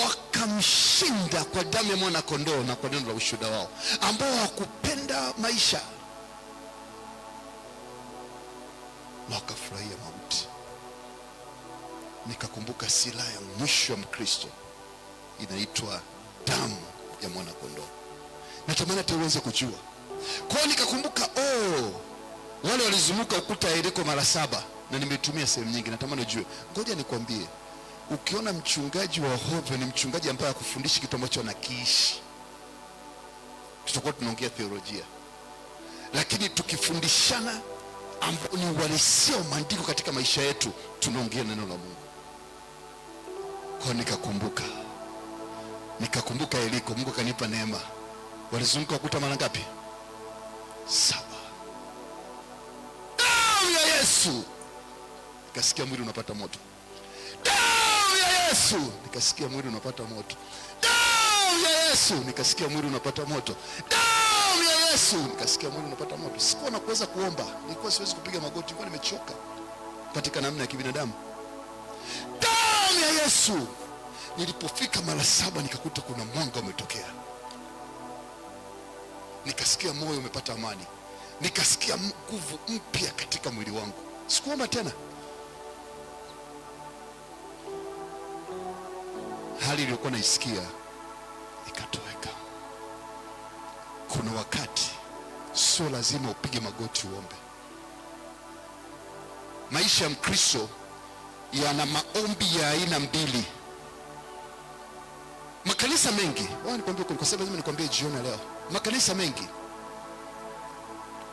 wakamshinda kwa damu ya mwana kondoo na kwa neno la ushuhuda wao, ambao hakupenda maisha na wakafurahia mauti. Nikakumbuka silaha ya mwisho ya Mkristo inaitwa damu ya mwana kondoo. Natamani hata uweze kujua. Kwa hiyo nikakumbuka, wale walizunguka ukuta wa Yeriko mara 7, na nimetumia sehemu nyingi. Natamani ujue. Ngoja nikwambie, ukiona mchungaji wa hovyo ni mchungaji ambaye hakufundishi kitu ambacho anakiishi. Tutakuwa tunaongea theolojia, lakini tukifundishana ambao ni uhalisia wa maandiko katika maisha yetu, tunaongea neno la Mungu. Kwa nikakumbuka Yeriko. Mungu kanipa neema. Walizunguka ukuta mara ngapi? 7. Damu ya Yesu, nikasikia mwili unapata moto. Damu ya Yesu, nikasikia mwili unapata moto. Damu ya Yesu, nikasikia mwili unapata moto. Damu ya Yesu, nikasikia mwili unapata moto. Sikuwa na kuweza kuomba, nilikuwa siwezi kupiga magoti, nilikuwa nimechoka katika namna ya kibinadamu. Damu ya Yesu. Nilipofika mara 7 nikakuta kuna mwanga umetokea. Nikasikia moyo umepata amani. Nikasikia nguvu mpya katika mwili wangu. Sikuomba tena. Hali iliyokuwa naisikia ikatoweka. Kuna wakati sio lazima upige magoti uombe. Maisha ya Mkristo yana maombi ya aina mbili. Makanisa mengi, nikwambie kwa sababu lazima nikwambie jioni leo. Makanisa mengi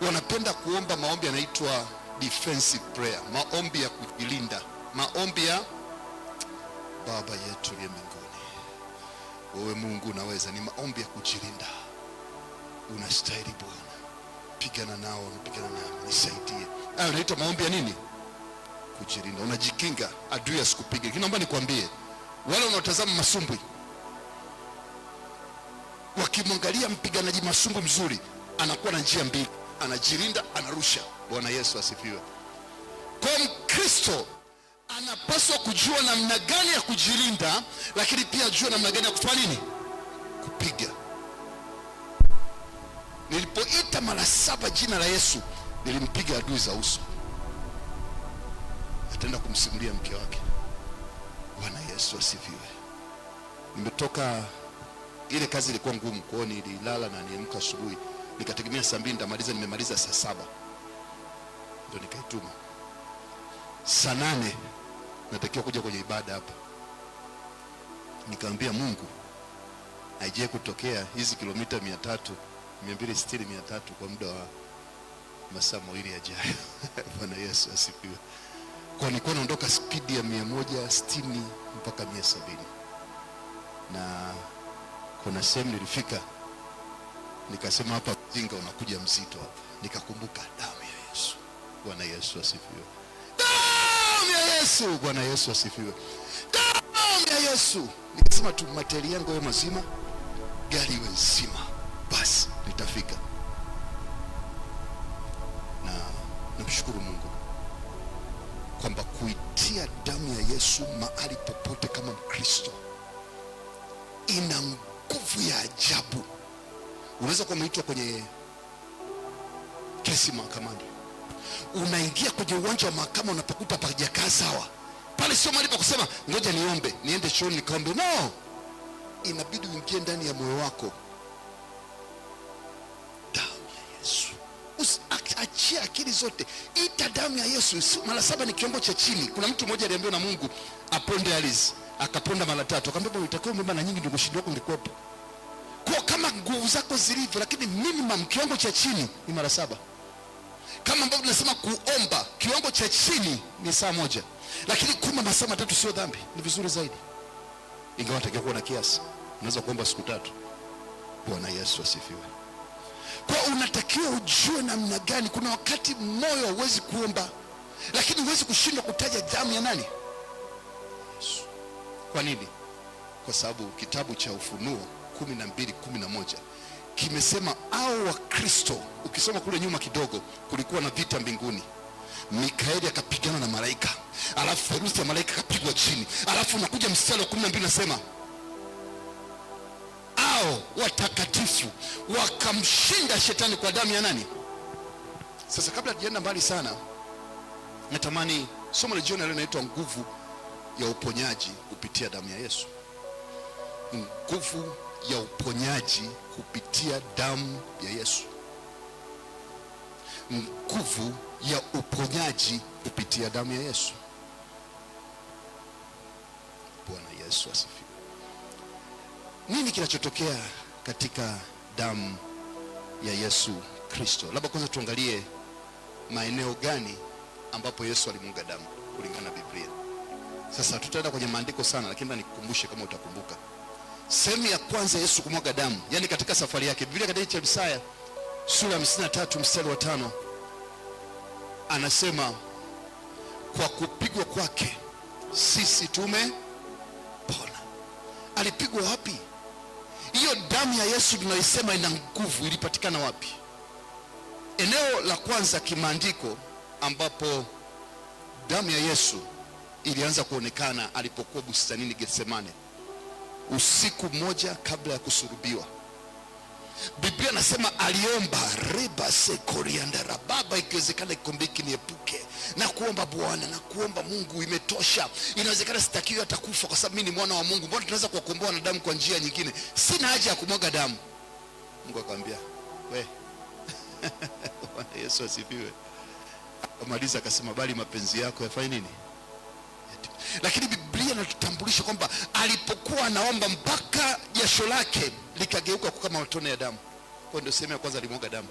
wanapenda kuomba maombi yanaitwa defensive prayer, maombi ya kujilinda, maombi ya Baba yetu uliye mbinguni, wewe Mungu unaweza. Ni maombi ya kujilinda. Unastahili Bwana, pigana nao, pigana nami, nisaidie. Hayo yanaitwa maombi ya nini? Kujilinda. Unajikinga adui asikupige. Lakini naomba nikwambie, wale wanaotazama masumbwi, wakimwangalia mpiganaji masumbwi mzuri, anakuwa na njia mbili: anajilinda, anarusha. Bwana Yesu asifiwe. Kwa Mkristo anapaswa kujua namna gani ya kujilinda, lakini pia ajue namna gani ya kufanya nini? Kupiga. Nilipoita mara 7 jina la Yesu, nilimpiga adui za uso. Ataenda kumsimulia mke wake. Bwana Yesu asifiwe. Nimetoka, ile kazi ilikuwa ngumu, kwa hiyo nililala na niamka asubuhi. Nikategemea saa 2 nitamaliza, nimemaliza saa 7. Ndio nikaituma. Saa 8 natakiwa kuja kwenye ibada hapa. Nikamwambia Mungu, haije kutokea hizi kilomita 300, 260, 300 kwa muda wa masaa 2 yajayo. Bwana Yesu asifiwe. Kwa nilikuwa naondoka speed ya 160 mpaka 170. Na kuna sehemu nilifika, nikasema hapa mzinga unakuja mzito hapa. Nikakumbuka damu ya Yesu. Bwana Yesu asifiwe. Damu ya Yesu. Bwana Yesu asifiwe. Damu ya Yesu. Nikasema tu materi yangu yawe mazima, gari iwe nzima, basi nitafika. Na namshukuru Mungu kwamba kuitia damu ya Yesu mahali popote kama Mkristo ina nguvu ya ajabu. Unaweza kuwa umeitwa kwenye kesi mahakamani, unaingia kwenye uwanja wa mahakama, unapokuta hapajakaa sawa, pale sio mahali pa kusema ngoja niombe, niende chooni nikaombe. No, inabidi uingie ndani ya moyo wako. Damu ya Yesu. Achia akili zote, ita damu ya Yesu. Mara 7 ni kiwango cha chini. Kuna mtu mmoja aliambiwa na Mungu aponde ardhi, akaponda mara 3. Akamwambia utakiwa mbona na nyingi ndio ushindi wako ungekuwepo. Kwa kama nguvu zako zilivyo, lakini minimum kiwango cha chini ni mara 7. Kama ambavyo tunasema kuomba kiwango cha chini ni saa 1, lakini kuomba masaa 3 sio dhambi, ni vizuri zaidi. Ingawa unatakiwa kuwa na kiasi, unaweza kuomba siku 3. Bwana Yesu asifiwe. Kwa unatakiwa ujue namna gani. Kuna wakati moyo hauwezi kuomba, lakini huwezi kushindwa kutaja damu ya nani? Yesu. Kwa nini? Kwa sababu kitabu cha Ufunuo 12:11 kimesema au wa Kristo. Ukisoma kule nyuma kidogo, kulikuwa na vita mbinguni. Mikaeli akapigana na malaika, alafu ferusi ya malaika akapigwa chini, alafu unakuja mstari wa 12 nasema hao watakatifu wakamshinda shetani kwa damu ya nani? Sasa kabla tujaenda mbali sana, natamani somo la jioni leo linaitwa nguvu ya uponyaji kupitia damu ya Yesu. Nguvu ya uponyaji kupitia damu ya Yesu. Nguvu ya uponyaji kupitia damu ya Yesu. Bwana Yesu asifiwe. Nini kinachotokea katika damu ya Yesu Kristo? Labda kwanza tuangalie maeneo gani ambapo Yesu alimwaga damu kulingana na Biblia. Sasa tutaenda kwenye maandiko sana, lakini nikukumbushe kama utakumbuka. Sehemu ya kwanza Yesu kumwaga damu, yani katika safari yake, Biblia katika Isaya sura ya 53 mstari wa 5 anasema, kwa kupigwa kwake sisi tumepona. Alipigwa wapi? Hiyo damu ya Yesu tunaisema ina nguvu, ilipatikana wapi? Eneo la kwanza kimaandiko ambapo damu ya Yesu ilianza kuonekana alipokuwa bustanini Getsemane, usiku mmoja kabla ya kusulubiwa. Biblia nasema aliomba, reba sekoriandara, Baba ikiwezekana kikombe hiki niepuke, na kuomba Bwana, na kuomba Mungu, imetosha. Inawezekana sitakiwi hata kufa kwa sababu mimi ni mwana wa Mungu. Mbona tunaweza kuwakomboa wanadamu kwa njia nyingine? Sina haja ya kumwaga damu. Mungu akamwambia, we Bwana Yesu asifiwe. Akamaliza akasema, bali mapenzi yako yafanye nini? Lakini Biblia inatutambulisha kwamba alipokuwa anaomba mpaka jasho lake likageuka kama matone ya damu. Kwa ndio sehemu ya kwanza alimwaga damu.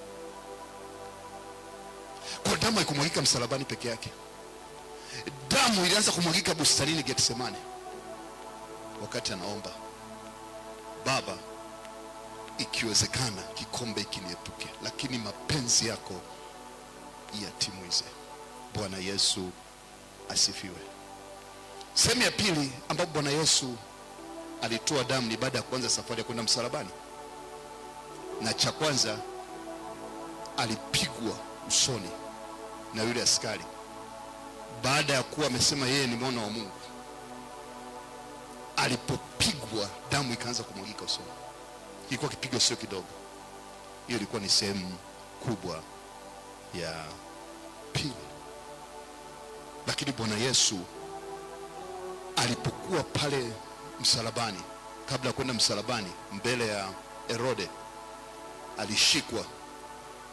Kwa damu haikumwagika msalabani peke yake. Damu ilianza kumwagika bustanini Getsemane wakati anaomba, Baba ikiwezekana kikombe kiniepuke, lakini mapenzi yako yatimizwe. Bwana Yesu asifiwe. Sehemu ya pili ambapo Bwana Yesu alitoa damu ni baada ya kuanza safari ya kwenda msalabani. Na cha kwanza, alipigwa usoni na yule askari baada ya kuwa amesema yeye ni mwana wa Mungu. Alipopigwa, damu ikaanza kumwagika usoni. Ilikuwa kipigo sio kidogo. Hiyo ilikuwa ni sehemu kubwa ya pili. Lakini Bwana Yesu alipokuwa pale msalabani, kabla ya kwenda msalabani mbele ya Herode, alishikwa,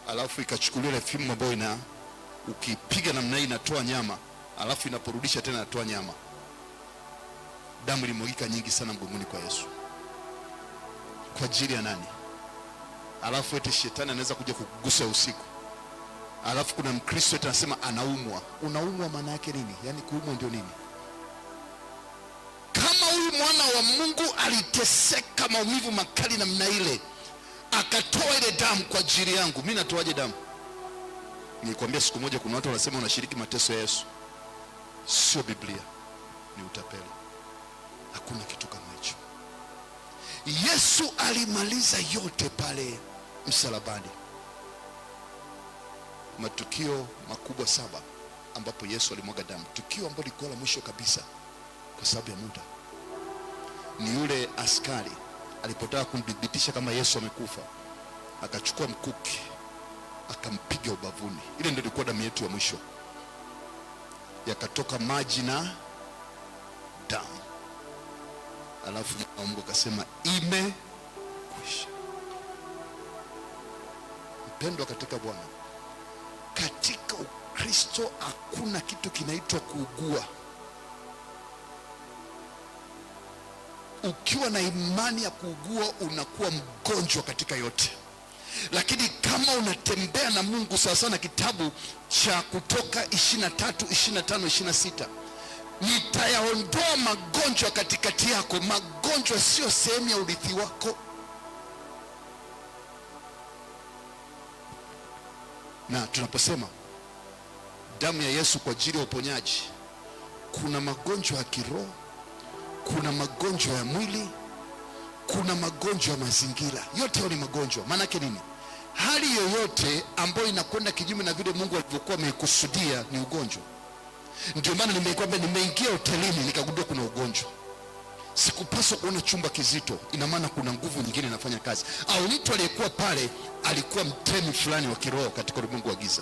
alafu ikachukuliwa ile fimbo ambayo ukipiga namna hii inatoa nyama, alafu inaporudisha tena inatoa nyama. Damu ilimwagika nyingi sana mgongoni kwa Yesu. Kwa ajili ya nani? Alafu eti shetani anaweza kuja kukugusa usiku. Alafu kuna Mkristo eti anasema anaumwa. Unaumwa maana yake nini? Yaani kuumwa ndio nini? Kama huyu mwana wa Mungu aliteseka maumivu makali namna ile, akatoa ile damu kwa ajili yangu, mimi natoaje damu? Nilikwambia siku moja kuna watu wanasema wanashiriki mateso ya Yesu. Sio Biblia, ni utapeli. Hakuna kitu kama hicho. Yesu alimaliza yote pale msalabani. Matukio makubwa 7 ambapo Yesu alimwaga damu. Tukio ambalo lilikuwa la mwisho kabisa kwa sababu ya muda ni yule askari alipotaka kumdhibitisha kama Yesu amekufa, akachukua mkuki akampiga ubavuni. Ile ndio ilikuwa damu yetu ya mwisho. Yakatoka maji na damu. Alafu Mungu akasema imekwisha. Mpendwa katika Bwana, katika Ukristo hakuna kitu kinaitwa kuugua. Ukiwa na imani ya kuugua unakuwa mgonjwa katika yote. Lakini kama unatembea na Mungu sawa sana kitabu cha Kutoka 23:25-26, nitayaondoa magonjwa katikati yako. Magonjwa sio sehemu ya urithi wako. Na tunaposema damu ya Yesu kwa ajili ya uponyaji, kuna magonjwa ya kiroho, kuna magonjwa ya mwili, kuna magonjwa ya mazingira. Yote hayo ni magonjwa. Maana yake nini? Hali yoyote ambayo inakwenda kinyume na vile Mungu alivyokuwa amekusudia ni ugonjwa. Ndio maana nimeingia hotelini nikagundua kuna ugonjwa. sikupaswa kuona chumba kizito. Ina maana kuna nguvu nyingine inafanya kazi, au mtu aliyekuwa pale alikuwa mtemi fulani wa kiroho katika ulimwengu wa giza.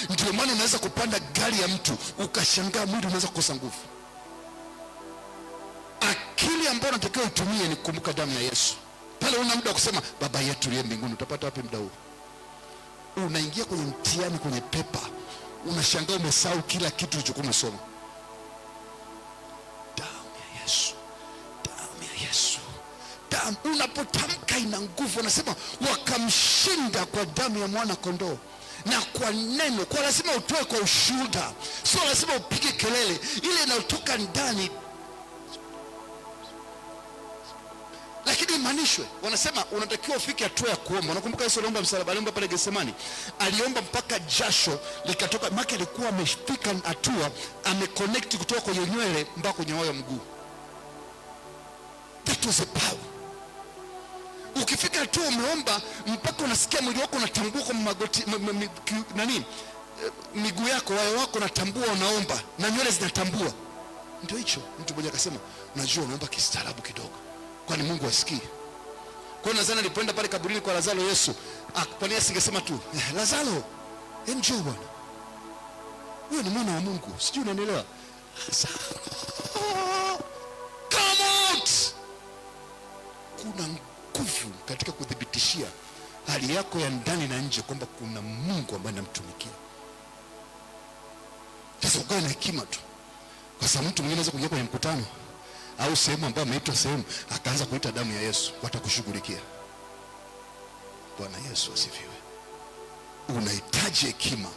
Ndio maana unaweza kupanda gari ya mtu ukashangaa mwili unaweza kukosa nguvu. Akili ambayo unatakiwa utumie ni kukumbuka damu ya Yesu. Pale una muda wa kusema baba yetu uliye mbinguni, utapata wapi muda huo? Unaingia kwenye mtihani, kwenye pepa, unashangaa umesahau kila kitu ulichokuwa umesoma. Damu ya Yesu, damu ya Yesu, damu unapotamka ina nguvu. Unasema wakamshinda kwa damu ya mwana kondoo na kwa neno. Kwa lazima utoe kwa ushuhuda, sio lazima upige kelele. Ile inayotoka ndani lakini imanishwe. Wanasema unatakiwa ufike hatua ya kuomba. Unakumbuka Yesu aliomba msalaba, aliomba pale Getsemani, aliomba mpaka jasho likatoka. Maki alikuwa amefika hatua ameconnect kutoka kwenye nywele mpaka kwenye wayo mguu. That was a power. Ukifika hatua umeomba mpaka unasikia mwili wako unatambua kwa magoti miguu yako, wayo wako unatambua, unaomba na nywele zinatambua. Ndio hicho. Mtu mmoja akasema, unajua unaomba kistaarabu kidogo, kwani Mungu asikii? Kwa hiyo nadhani alipoenda pale kaburini kwa Lazaro, Yesu kwa nini asingesema tu Lazaro, njoo bwana, wewe ni mwana wa Mungu, sijui unanielewa? Come out. Kuna nguvu katika kuthibitishia hali yako ya ndani na nje kwamba kuna Mungu ambaye anamtumikia. Sasa ukae na hekima tu, kwa sababu mtu mwingine anaweza kuingia kwenye mkutano au sehemu ambayo ameitwa sehemu akaanza kuita damu ya Yesu, watakushughulikia. Bwana Yesu asifiwe. Unahitaji hekima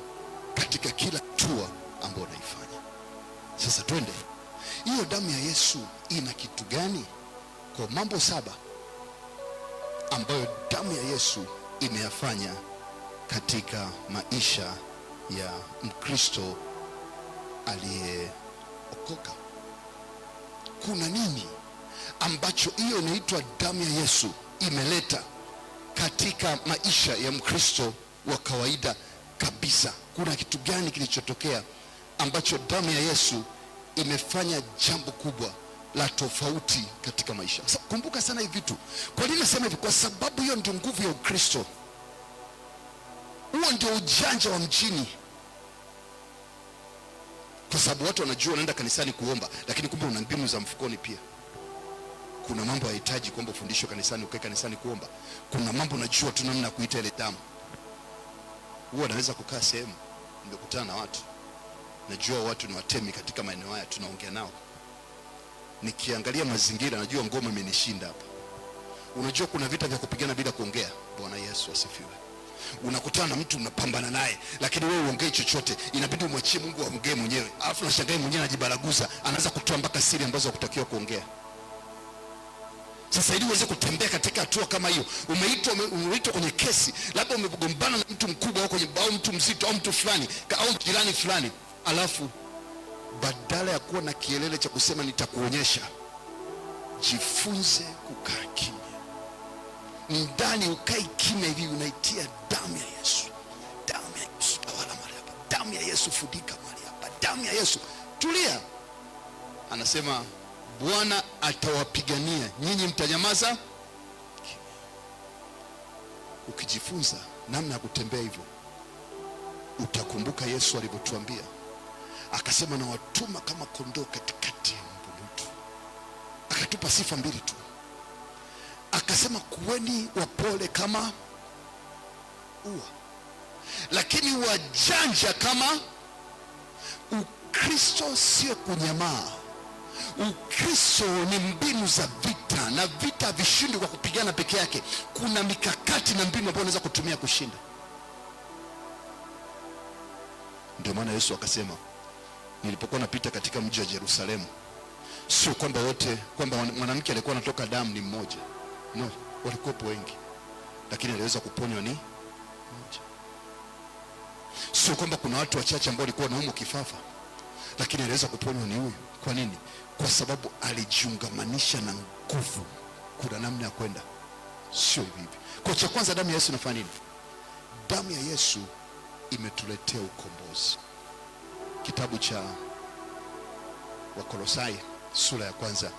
katika kila hatua ambayo unaifanya. Sasa twende, hiyo damu ya Yesu ina kitu gani? Kwa mambo 7 ambayo damu ya Yesu imeyafanya katika maisha ya Mkristo aliyeokoka. Kuna nini ambacho hiyo inaitwa damu ya Yesu imeleta katika maisha ya Mkristo wa kawaida kabisa? Kuna kitu gani kilichotokea ambacho damu ya Yesu imefanya jambo kubwa la tofauti katika maisha? Sasa kumbuka sana hivi vitu. Kwa nini nasema hivi? Kwa sababu hiyo ndio nguvu ya Ukristo. Huo ndio ujanja wa mjini. Kwa sababu watu wanajua wanaenda kanisani kuomba, lakini kumbe una mbinu za mfukoni pia. Kuna mambo yanahitaji kwamba ufundishwe kanisani, ukae kanisani kuomba. Kuna mambo unajua tu namna kuita ile damu. Huwa naweza kukaa sehemu, nimekutana na watu, najua watu ni watemi katika maeneo haya, tunaongea nao. Nikiangalia mazingira najua ngoma imenishinda hapa. Unajua kuna vita vya kupigana bila kuongea. Bwana Yesu asifiwe. Unakutana na mtu unapambana naye, lakini wewe uongee chochote, inabidi umwachie Mungu aongee mwenyewe. Alafu unashangaa mwenyewe anajibaraguza, anaanza kutoa mpaka siri ambazo hakutakiwa kuongea. Sasa ili uweze kutembea katika hatua kama hiyo, umeitwa kwenye kesi, labda umegombana na mtu mkubwa au mtu mzito au mtu fulani au jirani fulani, alafu badala ya kuwa na kielele cha kusema nitakuonyesha, jifunze kukaa kimya. Ndani ukai kimya hivi, unaitia damu ya Yesu. Damu ya Yesu tawala mahali hapa. Damu ya Yesu fudika mahali hapa. Damu ya Yesu. Tulia. Anasema Bwana atawapigania, nyinyi mtanyamaza kimya. Ukijifunza namna ya kutembea hivyo, utakumbuka Yesu alivyotuambia. Akasema na watuma kama kondoo katikati ya mbwa mwitu. Akatupa sifa 2 tu. Akasema kuweni wapole kama ua, lakini wajanja kama. Ukristo sio kunyamaa. Ukristo ni mbinu za vita, na vita vishindi kwa kupigana peke yake. Kuna mikakati na mbinu ambayo unaweza kutumia kushinda. Ndio maana Yesu akasema, nilipokuwa napita katika mji wa Yerusalemu, sio kwamba wote, kwamba mwanamke alikuwa anatoka damu ni mmoja. No, walikuwa wengi, lakini aliweza kuponywa ni mmoja. Sio kwamba kuna watu wachache ambao walikuwa wanaumwa kifafa, lakini aliweza kuponywa ni huyu. Kwa nini? Kwa sababu alijiungamanisha na nguvu. Kuna namna ya kwenda, sio hivi. Kwa cha kwanza, damu ya Yesu inafanya nini? Damu ya Yesu imetuletea ukombozi. Kitabu cha Wakolosai sura ya kwanza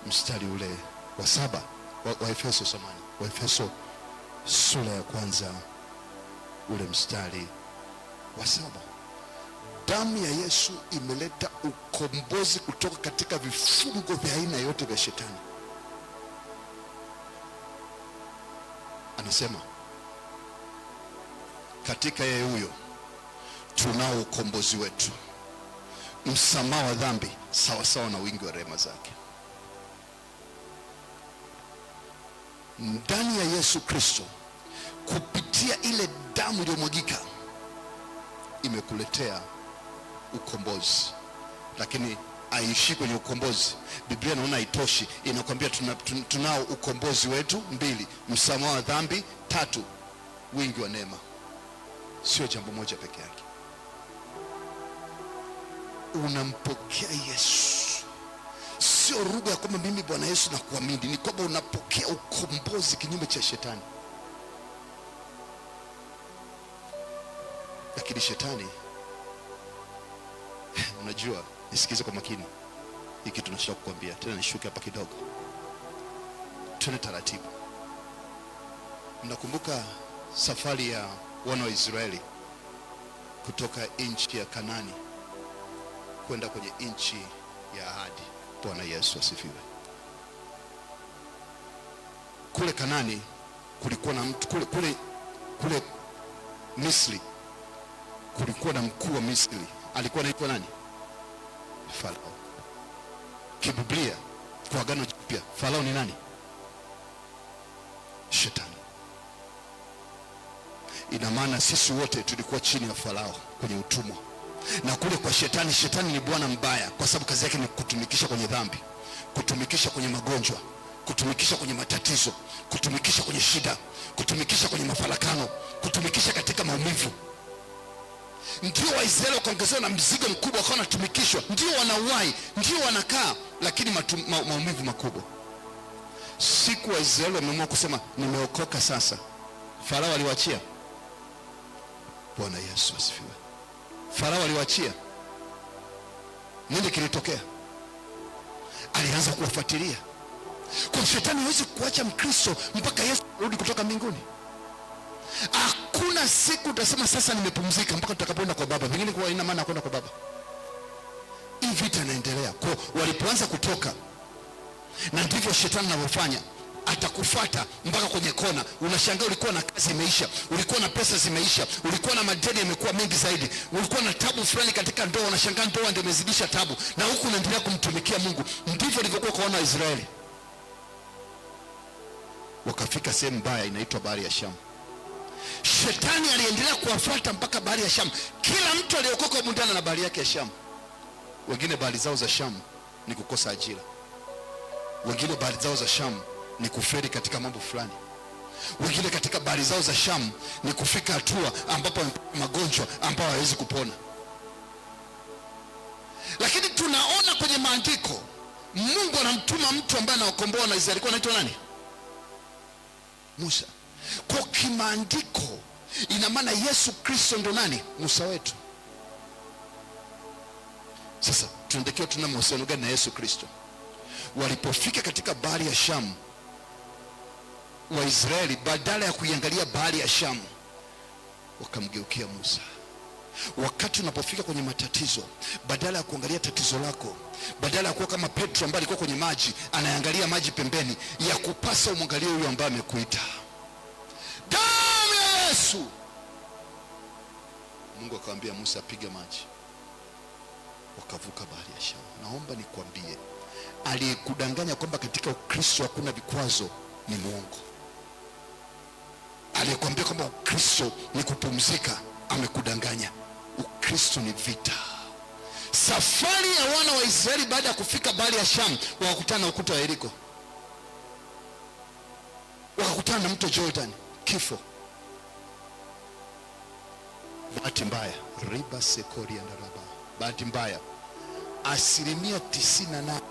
mstari ule wa 7 wa Efeso samani, wa Efeso sura ya kwanza ule mstari wa 7. Damu ya Yesu imeleta ukombozi kutoka katika vifungo vya aina yote vya shetani. Anasema katika yeye huyo tunao ukombozi wetu, msamaha wa dhambi sawa sawa na wingi wa rehema zake. Ndani ya Yesu Kristo, kupitia ile damu iliyomwagika, imekuletea ukombozi. Lakini aishi kwenye ukombozi, Biblia naona haitoshi, inakwambia tunao ukombozi wetu 2, msamaha wa dhambi 3, wingi wa neema. Sio jambo moja peke yake. Unampokea Yesu, sio lugha ya kwamba mimi Bwana Yesu na kuamini, ni kwamba unapokea ukombozi kinyume cha shetani. Lakini shetani, unajua, nisikize kwa makini, hiki tunashaka kukwambia tena, nishuke hapa kidogo, tuone taratibu. Mnakumbuka safari ya wana wa Israeli kutoka nchi ya Kanani kwenda kwenye nchi ya ahadi? Bwana Yesu asifiwe. Kule Kanani kulikuwa na mtu kule Misri, kulikuwa na mkuu wa Misri, alikuwa anaitwa nani? Farao. Kibiblia, kwa Agano Jipya, Farao ni nani? Shetani. Ina maana sisi wote tulikuwa chini ya Farao kwenye utumwa. Na kule kwa shetani, shetani ni bwana mbaya, kwa sababu kazi yake ni kutumikisha kwenye dhambi, kutumikisha kwenye magonjwa, kutumikisha kwenye matatizo, kutumikisha kwenye shida, kutumikisha kwenye mafarakano, kutumikisha katika maumivu. Ndio Waisraeli wakaongezewa na mzigo mkubwa, wakawa wanatumikishwa, ndio wanauai, ndio wanakaa, lakini maumivu makubwa. Siku Waisraeli wameamua kusema nimeokoka sasa, Farao aliwaachia. Bwana Yesu asifiwe. Farao aliwaachia. Nini kilitokea? Alianza kuwafuatilia. Kwa shetani hawezi kuacha Mkristo mpaka Yesu arudi kutoka mbinguni. Hakuna siku utasema sasa nimepumzika mpaka tutakapoenda kwa Baba. Vingine kwa ina maana kwenda kwa Baba. Hii vita inaendelea. Kwa walipoanza kutoka, na ndivyo shetani anavyofanya, atakufuata mpaka kwenye kona. Unashangaa ulikuwa na kazi imeisha, ulikuwa na pesa zimeisha, ulikuwa na madeni yamekuwa mengi zaidi, ulikuwa na tabu fulani katika ndoa, unashangaa ndoa ndio imezidisha tabu, na huku unaendelea kumtumikia Mungu. Ndivyo ilivyokuwa kwa wana wa Israeli. Wakafika sehemu mbaya inaitwa bahari ya Shamu. Shetani aliendelea kuwafuata mpaka bahari ya Shamu. Kila mtu aliokoka mundana na bahari yake ya Shamu. Wengine bahari zao za Shamu ni kukosa ajira, wengine bahari zao za Shamu ni kufeli katika mambo fulani, wengine katika bahari zao za Shamu ni kufika hatua ambapo magonjwa ambao hawezi kupona. Lakini tunaona kwenye maandiko Mungu anamtuma mtu ambaye anawakomboa na Israeli. Alikuwa anaitwa nani? Musa. Kwa kimaandiko ina maana Yesu Kristo ndo nani? Musa wetu. Sasa tunatakiwa tuna mahusiano gani na Yesu Kristo? Walipofika katika bahari ya Shamu, Waisraeli badala ya kuiangalia bahari ya Shamu wakamgeukia Musa. Wakati unapofika kwenye matatizo, badala ya kuangalia tatizo lako, badala ya kuwa kama Petro ambaye alikuwa kwenye maji anaangalia maji pembeni, ya kupasa umwangalie huyo ambaye amekuita. Damu ya Yesu. Mungu akamwambia Musa piga maji. Wakavuka bahari ya Shamu. Naomba nikwambie, aliyekudanganya kwamba katika Ukristo hakuna vikwazo ni Mungu. Aliyekwambia kwamba Ukristo ni kupumzika amekudanganya. Ukristo ni vita. Safari ya wana wa Israeli baada ya kufika bahari ya Shamu, wakakutana na ukuta wa Yeriko, wakakutana na mto Jordan, kifo. Bahati mbaya, riba sekori ya naraba. Bahati mbaya, 98%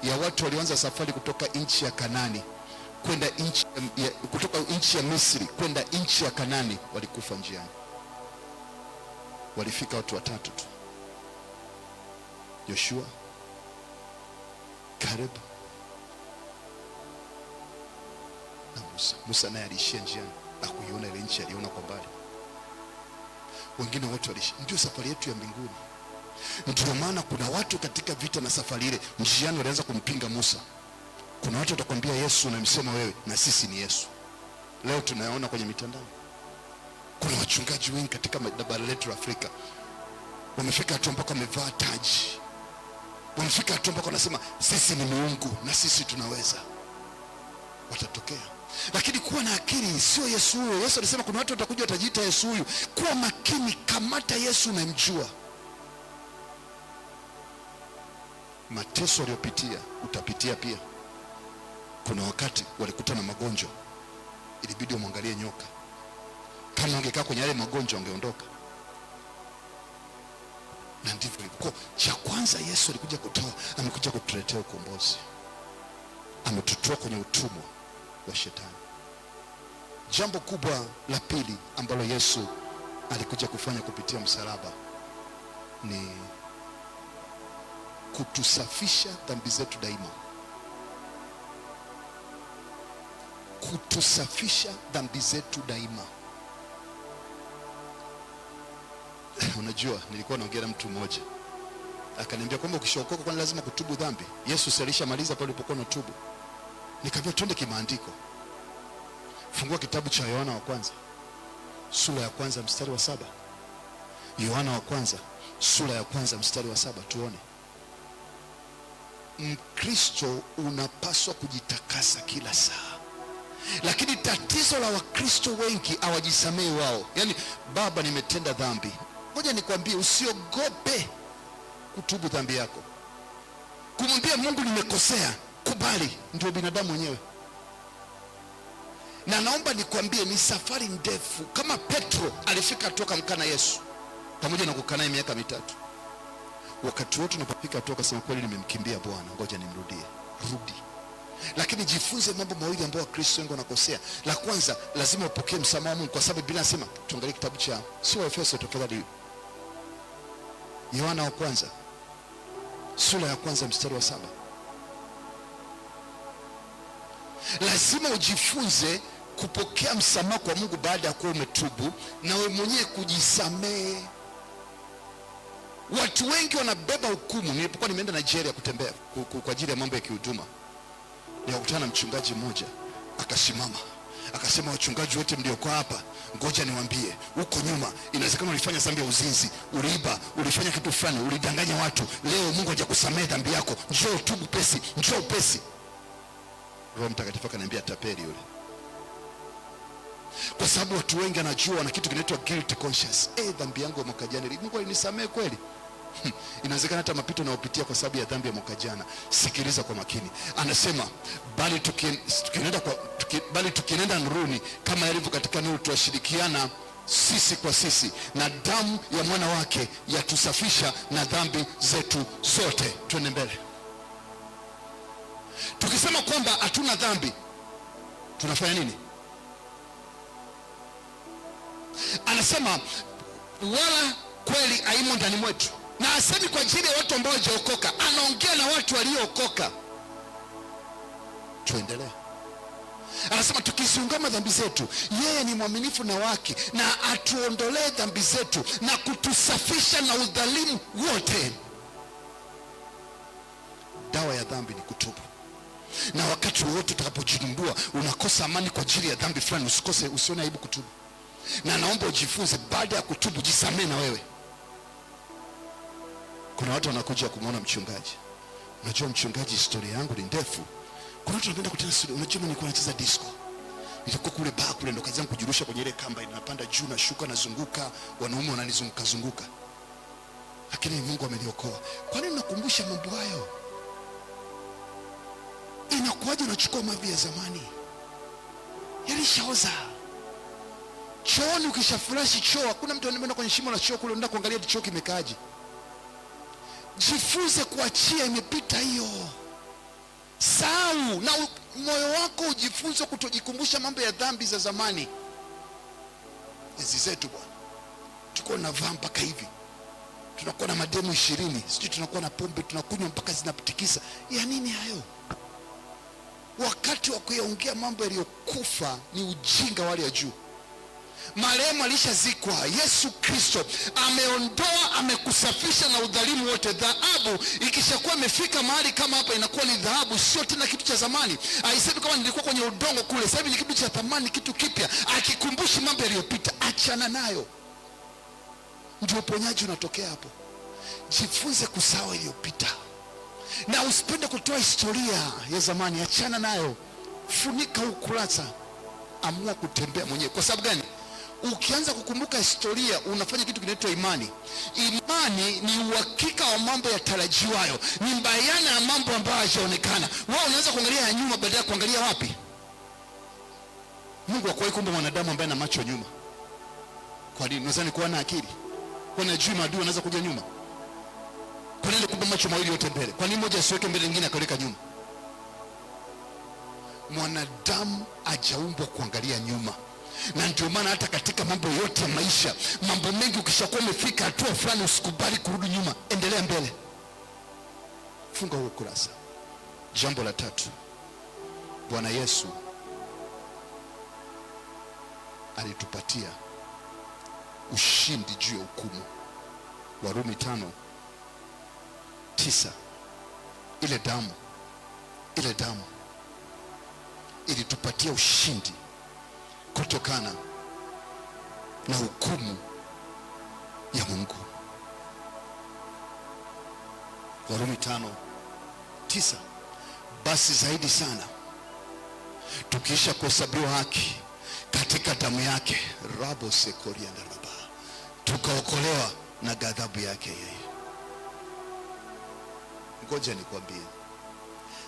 ya watu walioanza safari kutoka nchi ya Kanani kwenda kutoka nchi ya Misri kwenda nchi ya Kanani walikufa njiani. Walifika watu 3 tu: Joshua, karibu na Musa naye aliishia njiani na kuiona ile nchi, aliona kwa mbali. Wengine wote waliishi. Ndio safari yetu ya mbinguni. Ndio maana kuna watu katika vita na safari ile njiani walianza kumpinga Musa. Kuna watu watakwambia Yesu unamsema wewe, na sisi ni Yesu. Leo tunayaona kwenye mitandao. Kuna wachungaji wengi katika bara letu la Afrika wamefika hatua mpaka wamevaa taji, wamefika hatua mpaka wanasema sisi ni miungu na sisi tunaweza. Watatokea, lakini kuwa na akili, sio Yesu huyo. Yesu alisema kuna watu watakuja watajiita Yesu huyu. Kuwa makini, kamata Yesu unamjua. Mateso aliyopitia utapitia pia. Kuna wakati walikuta na magonjwa, ilibidi wamwangalie nyoka. Kama wangekaa kwenye yale magonjwa wangeondoka. Na ndivyo ilikuwa. Cha kwanza Yesu alikuja kutoa, amekuja kutuletea ukombozi. Ametutoa kwenye utumwa wa shetani. Jambo kubwa la pili ambalo Yesu alikuja kufanya kupitia msalaba ni kutusafisha dhambi zetu daima. Kutusafisha dhambi zetu daima. Unajua, nilikuwa naongea na mtu mmoja akaniambia kwamba ukishaokoka kwani lazima kutubu dhambi? Yesu alishamaliza pale ulipokuwa unatubu. Nikamwambia twende kimaandiko. Fungua kitabu cha Yohana wa kwanza sura ya kwanza mstari wa 7. Yohana wa kwanza sura ya kwanza mstari wa 7, tuone. Mkristo unapaswa kujitakasa kila saa. Lakini tatizo la Wakristo wengi hawajisamei wao. Yaani, baba nimetenda dhambi. Ngoja nikwambie, usiogope kutubu dhambi yako. Kumwambia Mungu nimekosea, kubali, ndio binadamu wenyewe. Na naomba nikwambie ni safari ndefu. Kama Petro alifika toka mkana Yesu, pamoja na kukana miaka 3. Wakati wote unapofika toka akasema kweli nimemkimbia Bwana, ngoja nimrudie. Rudi. Lakini jifunze mambo mawili ambayo Wakristo wengi wanakosea. La kwanza, lazima upokee msamaha wa Mungu, kwa sababu Biblia inasema, tuangalie kitabu cha sio Efeso, tafadhali. Yohana wa kwanza sura ya kwanza mstari wa 7. Lazima ujifunze kupokea msamaha kwa Mungu baada ya kuwa umetubu na wewe mwenyewe kujisamehe. Watu wengi wanabeba hukumu. Nilipokuwa nimeenda Nigeria kutembea kwa ajili ya mambo ya kihuduma, nikakutana na mchungaji mmoja akasimama akasema, wachungaji wote mliokuwa hapa, ngoja niwaambie, huko nyuma inawezekana ulifanya dhambi ya uzinzi, uliiba, ulifanya kitu fulani, ulidanganya watu. Leo Mungu hajakusamehe dhambi yako, njoo tubu pesi, njoo upesi. Roho Mtakatifu akaniambia tapeli yule. Kwa sababu watu wengi anajua wana kitu kinaitwa guilty conscience. Dhambi yangu ya mwaka jana, Mungu alinisamehe kweli? Inawezekana hata mapito naopitia kwa sababu ya dhambi ya mwaka jana. Sikiliza kwa makini. Anasema bali tukienenda nuruni kama ilivyo katika nuru, tuashirikiana sisi kwa sisi, na damu ya mwana wake yatusafisha na dhambi zetu zote. Twende mbele. Tukisema kwamba hatuna dhambi, tunafanya nini? Anasema wala kweli haimo ndani mwetu. Na asemi kwa ajili ya watu ambao hawajaokoka, anaongea na watu waliookoka. Tuendelee. Anasema tukiziungama dhambi zetu, yeye ni mwaminifu na wake, na atuondolee dhambi zetu na kutusafisha na udhalimu wote. Dawa ya dhambi ni kutubu. Na wakati wote utakapojigundua unakosa amani kwa ajili ya dhambi fulani, usione aibu kutubu. Na naomba ujifunze, baada ya kutubu jisamehe na wewe. Kuna watu wanakuja kumwona mchungaji. Unajua mchungaji, historia yangu ni ndefu. Kuna watu wanapenda kutana studio. Unajua mimi nilikuwa nacheza disco. Nilikuwa kule baa kule, ndo kazi yangu kujirusha kwenye ile kamba inapanda juu na shuka na zunguka, wanaume wananizunguka. Lakini Mungu ameniokoa. Kwa nini nakumbusha mambo hayo? Inakuwaje unachukua mavi ya zamani? Yalishaoza. Chooni ukishafurashi choo, hakuna mtu anaenda kwenye shimo la choo kule unataka kuangalia choo kimekaaje. Jifunze kuachia, imepita hiyo. Sahau, na moyo wako ujifunze kutojikumbusha mambo ya dhambi za zamani. Hizi zetu bwana, tuko na vaa mpaka hivi. tunakuwa na mademu 20, sijui tunakuwa na pombe tunakunywa mpaka zinapitikisa. Ya nini hayo? Wakati wa kuyaongea mambo yaliyokufa ni ujinga wale ya juu. Marehemu alishazikwa. Yesu Kristo ameondoa, amekusafisha na udhalimu wote. Dhahabu ikishakuwa imefika mahali kama hapa inakuwa ni dhahabu, sio tena kitu cha zamani. Haisemi kama nilikuwa kwenye udongo kule, sasa hivi ni kitu cha thamani, kitu kipya. Akikumbushi mambo yaliyopita, achana nayo. Ndio uponyaji unatokea hapo. Jifunze kusahau iliyopita, na usipende kutoa historia ya zamani. Achana nayo, funika ukurasa, amua kutembea mwenyewe. Kwa sababu gani? Ukianza kukumbuka historia unafanya kitu kinaitwa imani. Imani ni uhakika wa mambo yatarajiwayo, ni bayana ya mambo ambayo hayajaonekana. Wewe unaanza kuangalia ya nyuma badala ya kuangalia wapi? Mungu hakuwahi kuumba mwanadamu ambaye ana macho nyuma. Kwa nini? Unaweza kuwa na akili. Kwa nini juu maadui anaweza kuja nyuma? Kwa nini kuumba macho mawili yote mbele? Kwa nini moja asiweke mbele nyingine akaweka nyuma? Mwanadamu hajaumbwa kuangalia nyuma. Na ndio maana hata katika mambo yote ya maisha, mambo mengi ukishakuwa umefika hatua fulani, usikubali kurudi nyuma, endelea mbele. Funga huo kurasa. Jambo la tatu, Bwana Yesu alitupatia ushindi juu ya hukumu. Warumi 5:9. Ile damu ilitupatia ushindi kutokana na hukumu ya Mungu. Warumi 5:9. Basi zaidi sana tukiisha kuhesabiwa haki katika damu yake, rabo sekoria na raba, tukaokolewa na ghadhabu yake yeye. Ngoja nikwambie,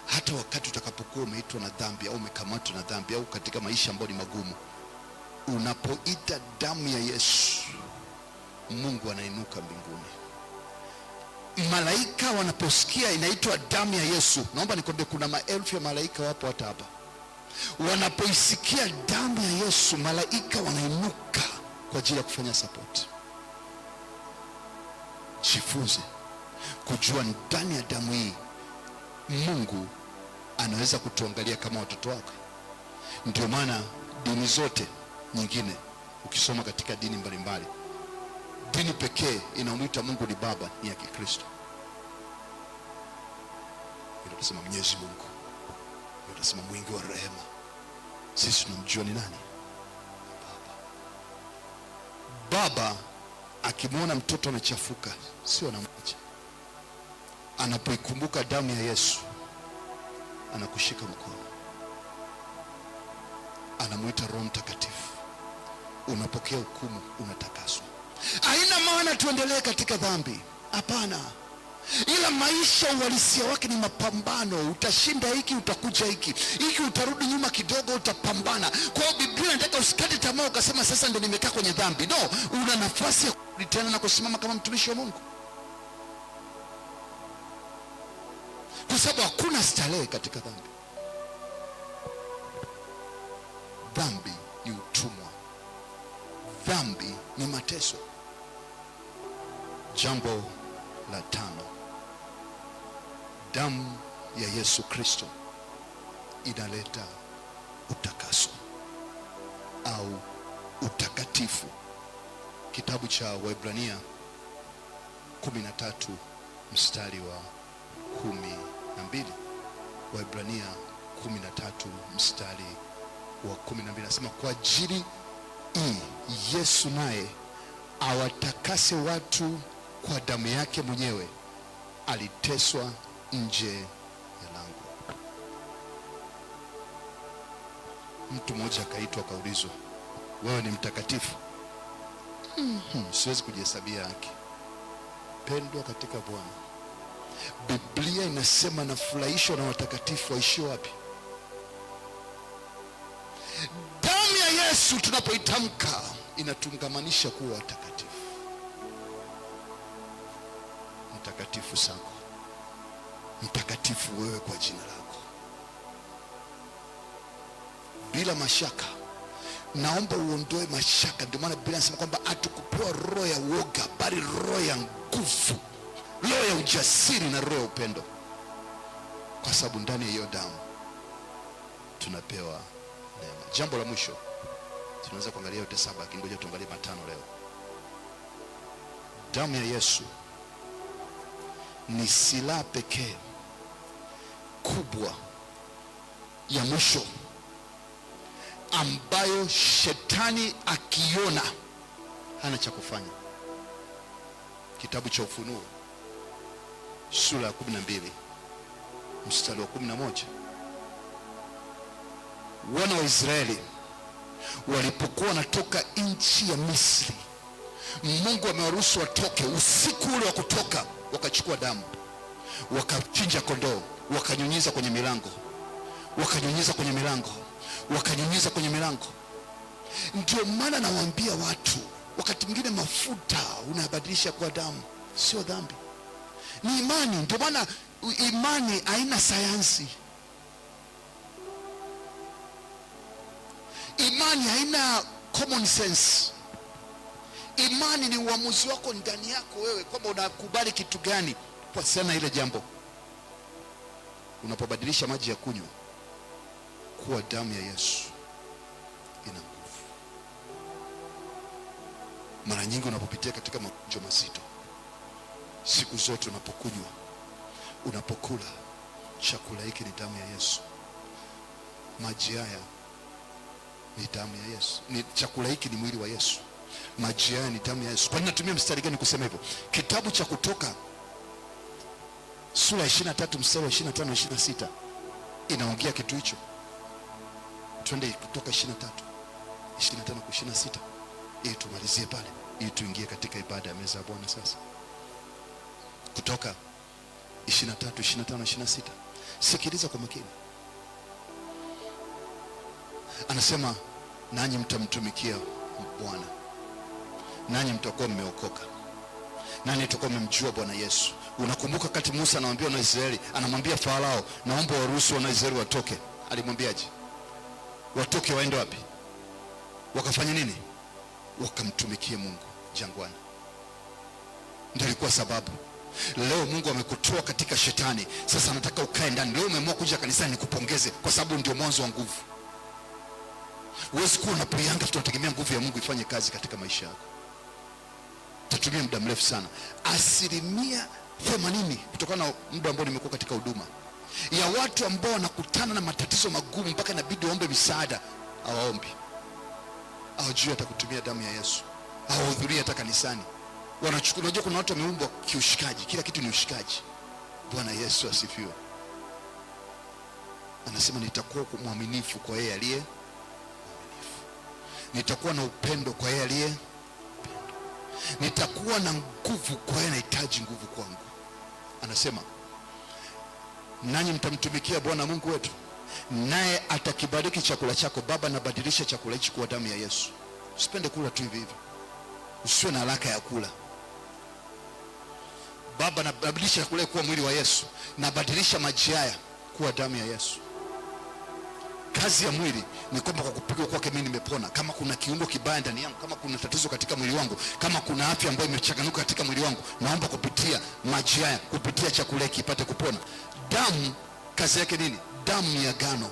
hata wakati utakapokuwa umeitwa na dhambi au umekamatwa na dhambi au katika maisha ambayo ni magumu, unapoita damu ya Yesu, Mungu anainuka mbinguni. Malaika wanaposikia inaitwa damu ya Yesu, naomba nikwambie kuna maelfu ya malaika wapo hata hapa. Wanapoisikia damu ya Yesu, malaika wanainuka kwa ajili ya kufanya support. Jifunze kujua ndani ya damu hii Mungu anaweza kutuangalia kama watoto wake. Ndio maana dini zote nyingine, ukisoma katika dini mbalimbali, dini pekee inamuita Mungu ni Baba ni ya Kikristo. Tunasema Mwenyezi Mungu, tunasema mwingi wa rehema. Sisi tunamjua ni nani? Baba akimwona mtoto amechafuka, sio anamwacha. Anapoikumbuka damu ya Yesu, anakushika mkono, anamuita Roho Mtakatifu, unapokea hukumu, unatakaswa. Haina maana tuendelee katika dhambi, hapana. Ila maisha uhalisia wake ni mapambano. Utashinda hiki, utakuja hiki utarudi nyuma kidogo, utapambana. Kwa hiyo Biblia inataka usikate tamaa ukasema sasa ndio nimekaa kwenye dhambi. No, una nafasi ya kurudi tena na kusimama kama mtumishi wa Mungu, kwa sababu hakuna starehe katika dhambi. Dhambi ni utumwa, dhambi ni mateso. Jambo la 5, damu ya Yesu Kristo inaleta utakaso au utakatifu. Kitabu cha Waebrania 13 mstari wa 12. Waebrania 13 mstari wa 12 nasema, kwa ajili hii Yesu naye awatakase watu kwa damu yake mwenyewe, aliteswa nje ya lango. Mtu mmoja akaitwa akaulizwa, wewe ni mtakatifu? Siwezi kujihesabia haki. Pendwa katika Bwana, Biblia inasema nafurahishwa na watakatifu waishio wapi? Damu ya Yesu tunapoitamka inatungamanisha kuwa watakatifu. Mtakatifu sako, mtakatifu wewe kwa jina lako. Bila mashaka naomba uondoe mashaka. Ndio maana Biblia inasema kwamba hatukupewa roho ya uoga, bali roho ya nguvu, roho ya ujasiri na roho ya upendo, kwa sababu ndani ya hiyo damu tunapewa neema. Jambo la mwisho, tunaweza kuangalia yote 7 lakini ngoja tuangalie 5 leo. Damu ya Yesu ni silaha pekee kubwa ya mwisho ambayo shetani akiona hana cha kufanya. Kitabu cha Ufunuo sura ya 12 mstari wa 11. Wana wa Israeli walipokuwa wanatoka nchi ya Misri, Mungu amewaruhusu watoke. Usiku ule wa kutoka, wakachukua damu, wakachinja kondoo, wakanyunyiza kwenye milango, wakanyunyiza kwenye milango, wakanyunyiza kwenye milango. Ndio maana nawaambia watu, wakati mwingine mafuta unabadilisha kwa damu, sio dhambi, ni imani. Ndio maana imani haina sayansi, imani haina common sense. Imani ni uamuzi wako ndani yako wewe, kwamba unakubali kitu gani kwa sana ile jambo. Unapobadilisha maji ya kunywa kuwa damu ya Yesu, ina nguvu. Mara nyingi unapopitia katika magonjwa mazito, siku zote unapokunywa, unapokula chakula hiki, ni damu ya Yesu. Maji haya ni damu ya Yesu. Ni chakula hiki ni mwili wa Yesu. Maji haya ni damu ya Yesu. Kwa nini natumia mstari gani kusema hivyo? Kitabu cha Kutoka sura ya 23 mstari wa 25 na 26 inaongea kitu hicho. Twende Kutoka 23 25 kwa 26 ili tumalizie pale, ili tuingie katika ibada ya meza ya Bwana sasa. Kutoka 23 25 na 26. Sikiliza kwa makini. Anasema, nanyi mtamtumikia Bwana, nanyi mtakuwa mmeokoka, nanyi mtakuwa mmemjua Bwana Yesu. Unakumbuka wakati Musa anawaambia wana Israeli, anamwambia Farao, naomba waruhusu wana Israeli watoke. Alimwambiaje? Watoke waende wapi? Wakafanya nini? Wakamtumikie Mungu jangwani. Ndio ilikuwa sababu. Leo Mungu amekutoa katika shetani, sasa anataka ukae ndani. Leo umeamua kuja kanisani, nikupongeze, kwa sababu ndio mwanzo wa nguvu. Uwezi kuwa unapoianga tunategemea nguvu ya Mungu ifanye kazi katika maisha yako. Tatumia muda mrefu sana. 80% kutokana na muda ambao nimekuwa katika huduma, ya watu ambao wanakutana na matatizo magumu mpaka inabidi waombe misaada, hawaombi. Hawajui hata kutumia damu ya Yesu. Hawahudhuria hata kanisani. Wanachukua, unajua kuna watu wameumbwa kiushikaji, kila kitu ni ushikaji. Bwana Yesu asifiwe. Anasema, nitakuwa mwaminifu kwa yeye aliye mwaminifu. Nitakuwa na upendo kwa yeye aliye upendo. Nitakuwa na nguvu kwa yeye anahitaji nguvu kwangu. Anasema, nanyi mtamtumikia Bwana Mungu wetu, naye atakibariki chakula chako. Baba, nabadilisha chakula hichi kuwa damu ya Yesu. Usipende kula tu hivi hivi, usiwe na haraka ya kula. Baba, nabadilisha chakula kuwa mwili wa Yesu, nabadilisha maji haya kuwa damu ya Yesu. Kazi ya mwili ni kwamba kwa kupigwa kwake mimi nimepona. Kama kuna kiungo kibaya ndani yangu, kama kuna tatizo katika mwili wangu, kama kuna afya ambayo imechanganuka katika mwili wangu, naomba kupitia maji haya, kupitia chakula hiki ipate kupona. Damu kazi yake nini? Damu ni agano.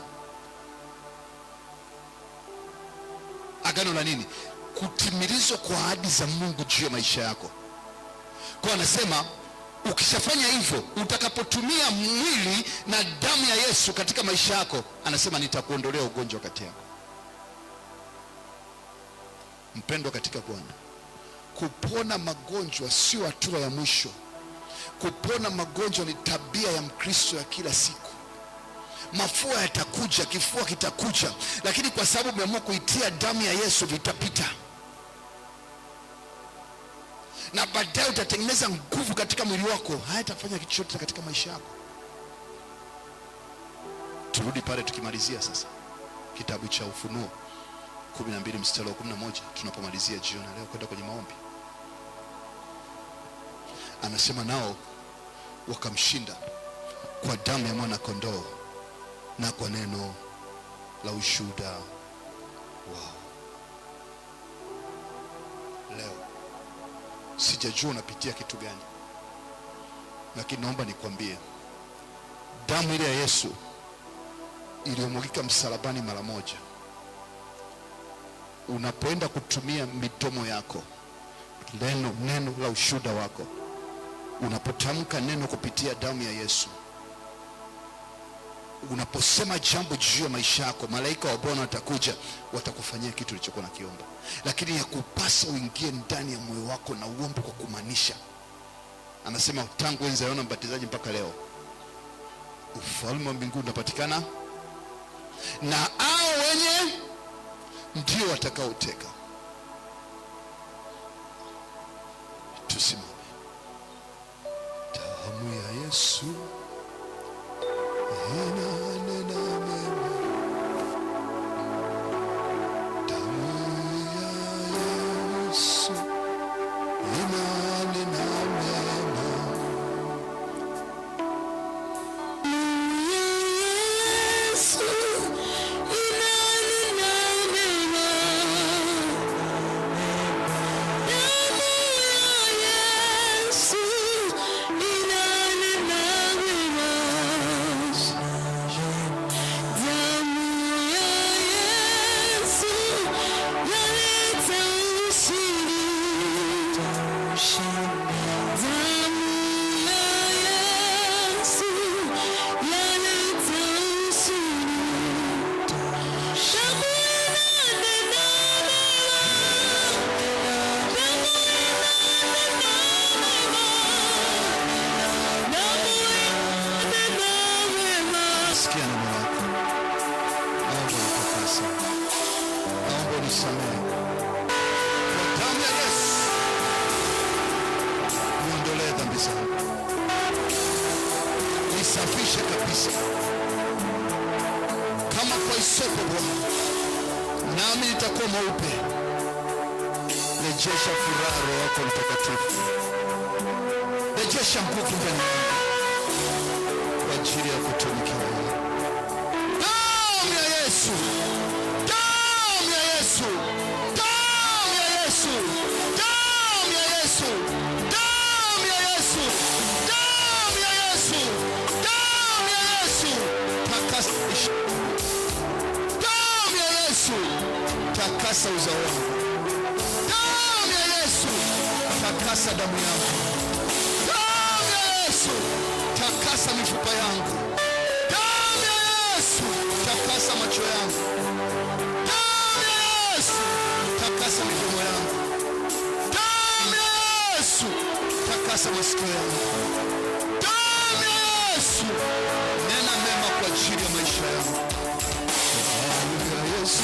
Agano la nini? Kutimilizwa kwa ahadi za Mungu juu ya maisha yako. Kwa anasema, ukishafanya hivyo, utakapotumia mwili na damu ya Yesu katika maisha yako, anasema nitakuondolea ugonjwa kati yako. Mpendwa katika Bwana, kupona magonjwa sio hatua ya mwisho. Kupona magonjwa ni tabia ya Mkristo ya kila siku. Mafua yatakuja, kifua kitakuja, lakini kwa sababu umeamua kuitia damu ya Yesu vitapita. Na baadaye utatengeneza nguvu katika mwili wako, hayatafanya kitu chochote katika maisha yako. Turudi pale tukimalizia sasa kitabu cha Ufunuo 12 mstari wa 11 tunapomalizia jioni leo kwenda kwenye maombi. Anasema, nao wakamshinda kwa damu ya mwana kondoo na kwa neno la ushuhuda wao. leo. Sijajua unapitia kitu gani, lakini naomba nikwambie, damu ile ya Yesu iliyomwagika msalabani mara moja, unapoenda kutumia midomo yako, neno la ushuhuda wako, unapotamka neno kupitia damu ya Yesu, unaposema jambo juu ya maisha yako, malaika wa Bwana watakuja, watakufanyia kitu ulichokuwa nakiomba. Lakini ya kupasa uingie ndani ya moyo wako na uombe kwa kumaanisha. Anasema tangu enzi ya Yohana Mbatizaji mpaka leo, ufalme wa mbinguni unapatikana na hao wenye ndio watakaoteka. Tusimame. Damu ya Yesu inanena mema, damu ya Yesu inanena mema, Yesu inanena mema, damu ya Yesu inanena mema, damu ya Yesu yaleta ushindi, damu ya Yesu yaleta ushindi, damu inanena mema. sikia neno lako. Naomba unitakase, naomba unisamehe. Kwa damu ya Yesu niondolee dhambi zangu, nisafishe kabisa kama kwa hisopo Bwana, nami nitakuwa mweupe. Rejesha furaha Roho yako Mtakatifu, rejesha nguvu ndani yangu kwa ajili ya kutumikia wewe. Damu ya Yesu, damu ya Yesu, damu ya Yesu, damu ya Yesu, damu ya Yesu, damu ya Yesu, damu ya Yesu, takasa maisha. Damu ya Yesu, takasa uzao wangu. Damu ya Yesu, takasa damu yangu. Damu ya Yesu, takasa mifupa yangu. Damu ya Yesu, takasa macho yangu. Damu ya Yesu, takasa midomo yangu. Damu ya Yesu, takasa masikio yangu. Damu ya Yesu, nena mema kwa ajili ya maisha yangu. Damu ya Yesu,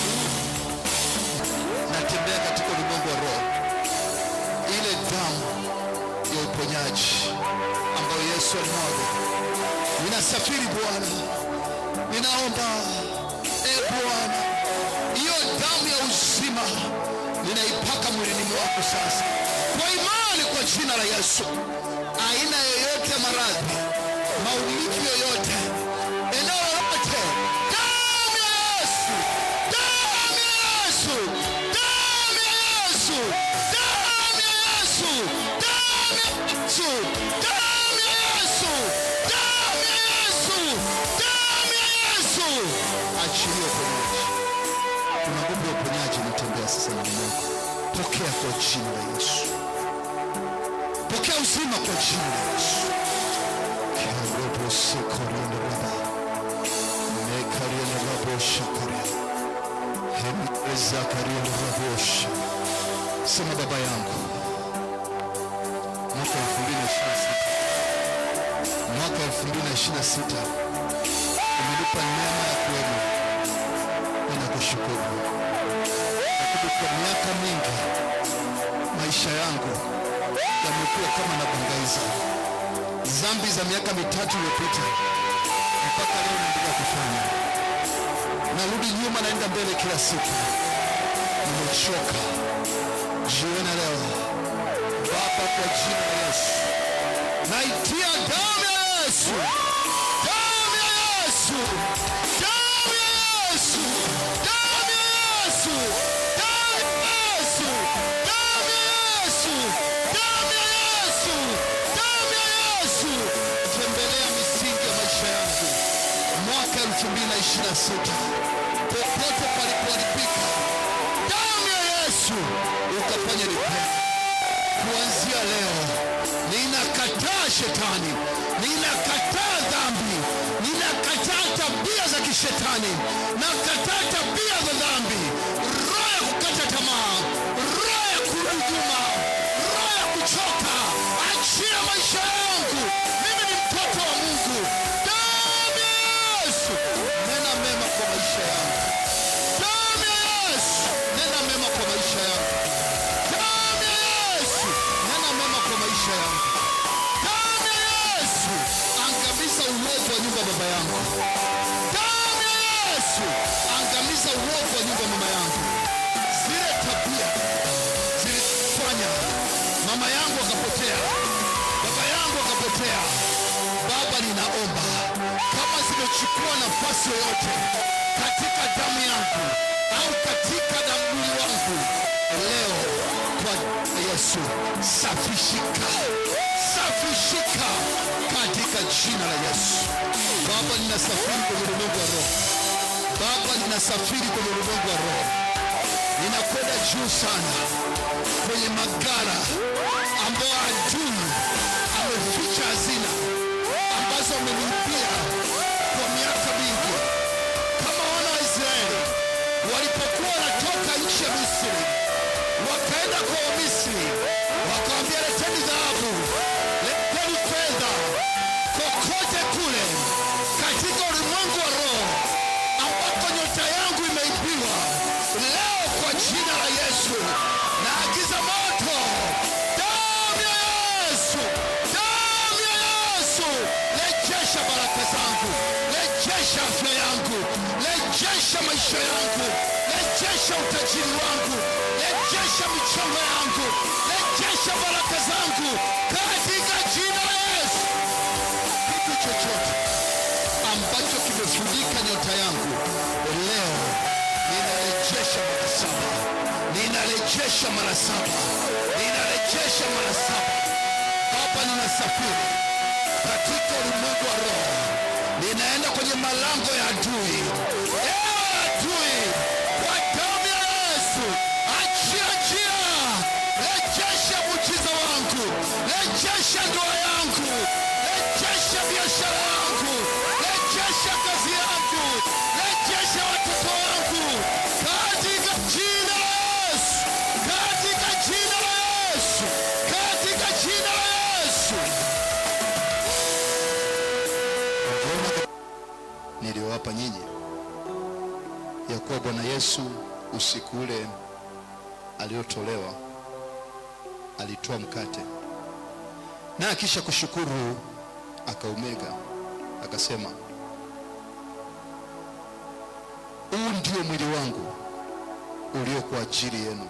natembea katika ulimwengu wa roho, ile damu ya uponyaji ambayo Yesu alimwaga ninasafiri Bwana, ninaomba Bwana, hiyo damu ya uzima ninaipaka mwilini mwako sasa kwa imani, kwa jina la Yesu. Aina yoyote ya maradhi, maumivu yoyote, eneo lolote, damu ya Yesu, damu ya Yesu, damu ya Yesu, damu ya Yesu, damu ya Yesu, damu ya Yesu, damu ya Yesu, damu ya Yesu. Achilia uponyaji. Kuna nguvu ya uponyaji inatembea sasa ndani yako. Pokea kwa jina la Yesu. Pokea uzima kwa jina la Yesu. Kiarobo sekorienda baba. Mekarienda rabo shakori. Hemeza karienda rabo shakori. Sema baba yangu, mwaka 2026 umenipa neema ya kuwepo. Ninakushukuru. Lakini kwa miaka mingi maisha yangu yamekuwa kama nabangaiza dhambi za miaka mitatu iliyopita mpaka leo naendelea kufanya. Narudi nyuma, naenda mbele kila siku. Nimechoka. Jioni leo Baba, kwa jina la Yesu naitia damu ya Yesu, damu ya Yesu, damu ya Yesu, damu ya Yesu, damu ya Yesu, damu ya mwaka 2026, popote palipoharibika, damu ya Yesu ukafanya repair. Kuanzia leo ninakataa shetani, ninakataa dhambi, ninakataa tabia za kishetani, nakataa tabia za dhambi, roho ya kukata tamaa, roho ya kurudi nyuma, roho ya kuchoka. Achia maisha yangu, mimi ni mtoto wa Mungu. Damu ya Yesu nena mema kwa maisha yangu. Damu ya Yesu nena mema kwa maisha yangu. Damu ya Yesu nena mema kwa maisha yangu. Damu ya Yesu angamiza uovu wa nyumba baba yangu. Damu ya Yesu angamiza uovu wa nyumba mama yangu. Zile tabia zilifanya mama yangu akapotea, baba yangu akapotea, Baba ninaomba kama zimechukua nafasi yoyote katika damu yangu au katika mwili wangu, leo kwa Yesu safishika, safishika katika jina la Yesu. Baba ninasafiri kwenye ulimwengu wa roho. Baba ninasafiri kwenye ulimwengu wa roho. Ninakwenda juu sana kwenye magara ambao adui ameficha hazina ambazo amenipia kwa miaka mingi. Kama wana wa Israeli walipokuwa wanatoka nchi ya Misri, wakaenda kwa Wamisri, wakawaambia leteni dhahabu, leteni fedha, kokote kule katika ulimwengu wa roho ambako nyota yangu imeibiwa, leo kwa jina la Yesu naagiza moto. Damu ya Yesu, damu ya Yesu, rejesha baraka zangu, rejesha afya yangu, rejesha maisha yangu, rejesha utajiri wangu, rejesha michongo yangu, rejesha baraka zangu katika jina la Yesu. Kitu chochote ambacho kimefunika nyota yangu leo ninarejesha mara 7, ninarejesha mara 7, ninarejesha mara 7. Baba ninasafiri katika ulimwengu wa roho, ninaenda kwenye malango ya adui. Ewe adui, kwa damu ya Yesu achia njia, rejesha muujiza wangu, rejesha ndoa yangu, rejesha biashara yangu, rejesha kazi yangu, rejesha watoto wangu katika jina la Yesu, katika jina la Yesu, katika jina la Yesu. Niliwapa nyinyi ya kuwa Bwana Yesu usiku ule aliotolewa alitoa mkate na kisha kushukuru akaumega, akasema, huu ndio mwili wangu ulio kwa ajili yenu,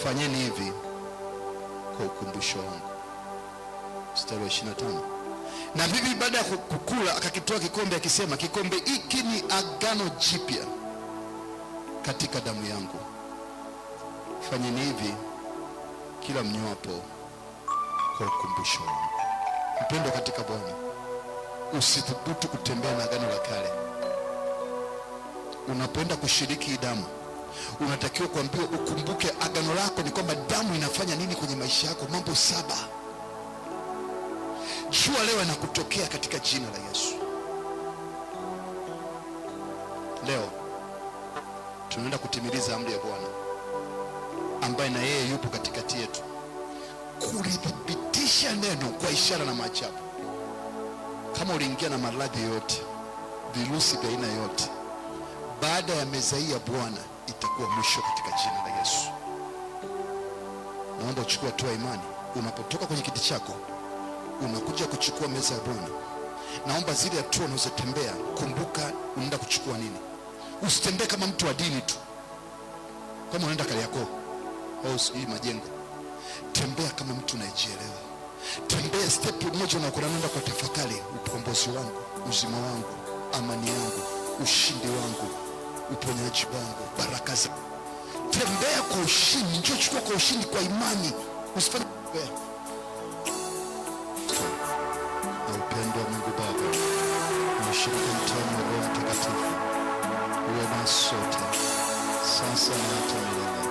fanyeni hivi kwa ukumbusho wangu. Mstari wa 25. Na bibi baada ya kukula akakitoa kikombe akisema, kikombe hiki ni agano jipya katika damu yangu, fanyeni hivi kila mnywapo kwa ukumbusho wangu. Mpendwa katika Bwana, usithubutu kutembea na agano la kale. Unapoenda kushiriki damu, unatakiwa kuambiwa ukumbuke agano lako ni kwamba damu inafanya nini kwenye maisha yako, mambo 7. Jua leo inakutokea katika jina la Yesu. Leo tunaenda kutimiliza amri ya Bwana ambaye na yeye yupo katikati yetu, kulithibitisha neno kwa ishara na maajabu. Kama uliingia na maradhi yote, virusi vya aina yote, baada ya meza hii ya Bwana itakuwa mwisho katika jina la Yesu. Naomba uchukue hatua ya imani. Unapotoka kwenye kiti chako unakuja kuchukua meza ya Bwana, naomba zile hatua unazotembea, kumbuka unaenda kuchukua nini. Usitembee kama mtu wa dini tu, kama unaenda Kariakoo au sijui Majengo. Tembea kama mtu unajielewa. Tembea step moja na unaenda kwa tafakari, ukombozi wangu, uzima wangu, amani yangu, ushindi wangu, uponyaji wangu, baraka zangu. Tembea kwa ushindi, njoo chukua kwa ushindi, kwa imani. Usifanye na upendo wa Mungu Baba ushirika mtamu wa Roho Mtakatifu uwe nasi sote sasa na hata milele.